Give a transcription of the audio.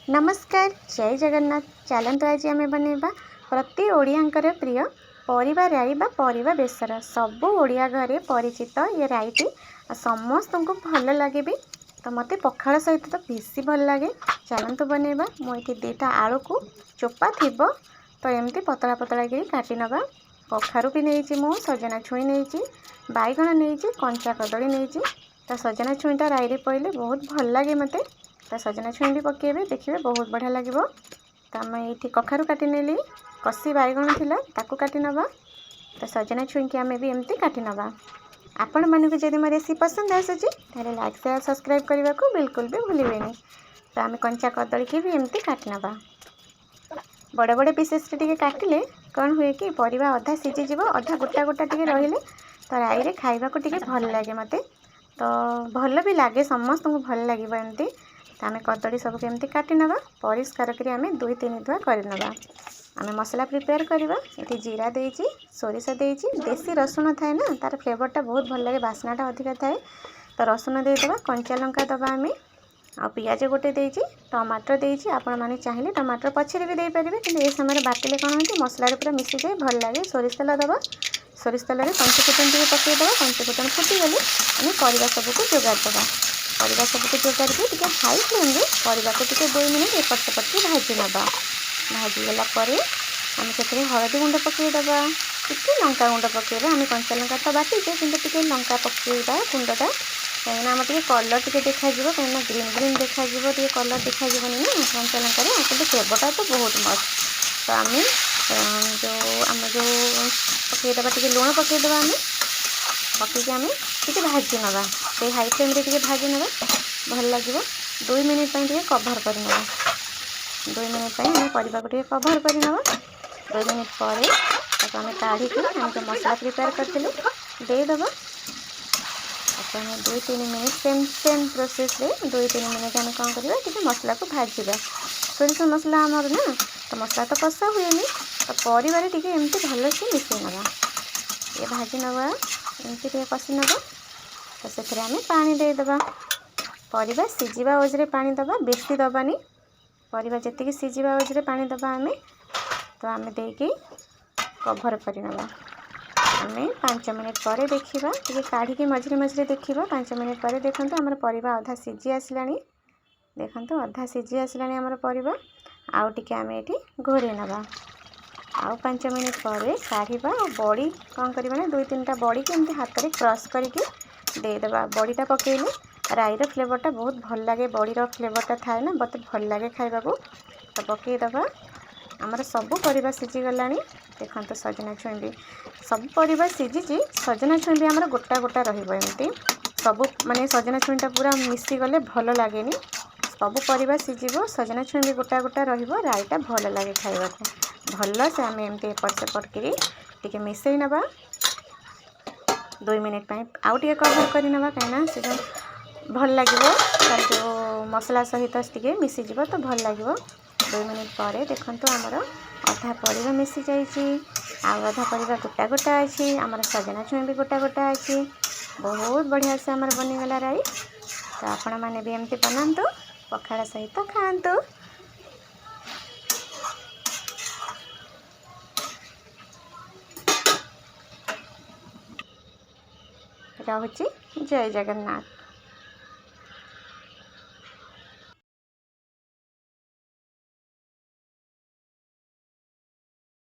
नमस्कार जय जगन्नाथ। चलतु आज आम बनवा प्रति ओडियांकर प्रिय परिवा राई बा परिवा बेसर सबू ओडिया घरे परिचित ये राईटी समस्त को भल लगे भी तो मत पखाड़ सहित तो बेसी भल लगे। चलतु बनवा मुझे दुईटा आलू को चोपा थी तो एमती पतला पतला कर काटी नवा। कखारू भी नहीं मु सजना छुई नहीं बैगण नहीं कंचा कदली नहीं तो सजना छुईटा राई पड़े बहुत भल लगे मत तो सजना छुई भी पकेबे देखिए बहुत बढ़िया लगे। तो आम ये कखारू काटी नेली कसी बैगण थिला ताकू काटी नवा तो सजना छुई की आम भी एमती काटी नवा। आपण मानक जदि मो रेसिपी पसंद आसूची तारे लाइक शेयर सब्सक्राइब करने को बिल्कुल भी भूलें। तो आम कंचा कदली की भी एमती काटी नवा। बड़े बड़े पीसेस टे काटिले कौन हुए कि परिवा अधा सीझीज अधा गोटा गोटा टे रही तो राई रे खाइबा को टे भल लगे मते तो भल भी लगे समस्त को भल लगे एमती। तो आम कदली सब केमती काटी नवा परिष्कार करी आम 2-3 धुआ करनवा। आम मसला प्रिपेयर करवा ये जीरा देची सोरिष देची देसी रसुण थाए ना तार फ्लेवरटा बहुत भल लगे बास्नाटा अधिका थाए तो रसुण देदेवा कंचा लंका दबा आम आ पियाज गोटे देची टमाटर देची आपण मैंने चाहिए टमाटर पछरे भी देपारे कि ये समय बाटिले कौन हो मसला पूरा मिसी जाए भल लगे। सोरिष तेल दबा सोरिष तेल में पंचफुटन टे पकईदे पंचफुटन फुटीगले आम परिवा सबको जोगाड़ दबा। परिवा सबको जोगाड़ के हाई फ्लेम रे परिवा को 2 मिनट एपट सेपट के भाजी नवा। भाजीगला आम से हलदी गुंड पकईदबा टी लंका गुंड पकईबा आम कंचा लंका तो बाटीचे कि लंका पकईबा गुंडटा कहीं आम टे कलर टे देखा कहीं ग्रीन ग्रीन देखा टे कलर देखा ना कंचा लंका कि फ्लेवरटा तो बहुत मस्त। तो आम जो पकईदबा टे लुण पकईदबा आम पकईकि आम टे भाजी नवा से हाई फ्लेम रे टे भाजी नवा भल लगे। 2 मिनट टे कभर कर 2 मिनट आम परिवा को टे कभर कर 2 मिनट पर आम काढ़ी आम जो मसला प्रिपेयर करते देदेबा। आम 2-3 मिनट सेम प्रोसेस रे 2-3 मिनट आम कौन करवा टे मसला को भाजवा। सोरिष मसला आमर ना तो मसला तो कषा हुए तो परिवार टे एमती भल से मिसई नवा ये भाजी नवा एमती टे कषि नवा। तो से आम पानी देदेबा परिवा सीझा ओजरे पानी दबा बेसी दबानी परिवा जी सीझा ओजरे पानी दबा आम तो आम देकी कभर करनवा। आम 5 मिनट पर देखा टे काढ़ी मझे मझे देखा 5 मिनट पर देखो आमर परिवा अधा सीझी आसला देखो अधा सीझी आसला आमर परिवा आउ टिके आम ये घोरे नवा। आउ 5 मिनट पर काढ़ा और बड़ी कौन करवा ना 2-3टा बड़ी के एमती हाथ में क्रश करके देदेबा। बड़ीटा पकेले राईर फ्लेवरटा बहुत भल लगे बड़ीर फ्लेवरटा थाए ना बहुत भल लगे खाइबा को तो पकईदबा। आमर सबू परिवा सीझीगला देखो सजना छुई भी सब परिवा सीझी सजना छुई भी आमर गोटा गोटा रमती सबू माने सजना छुईटा पूरा मिसी गले भल लगे सबू परिवा सीझीब सजना छुई भी गोटा गोटा राईटा भल लगे खाइबा को भल से आम एमती एपट सेपट कर मिसई नवा। 2 मिनट आउ टे कभर करनवा कहीं से जो भल लगे जो मसला सहित टे मिसीज तो भल लगे। 2 मिनट पर देखो आमर अधा परिवा मिसी जाइए आधा परिवा गोटा गोटा अच्छी आमर सजना छुई भी गोटा गोटा अच्छी बहुत बढ़िया से आमर बनीगला राई। तो आपण मैंने भी एमती बनातु पखाड़ सहित खातु। रहुची जय जगन्नाथ।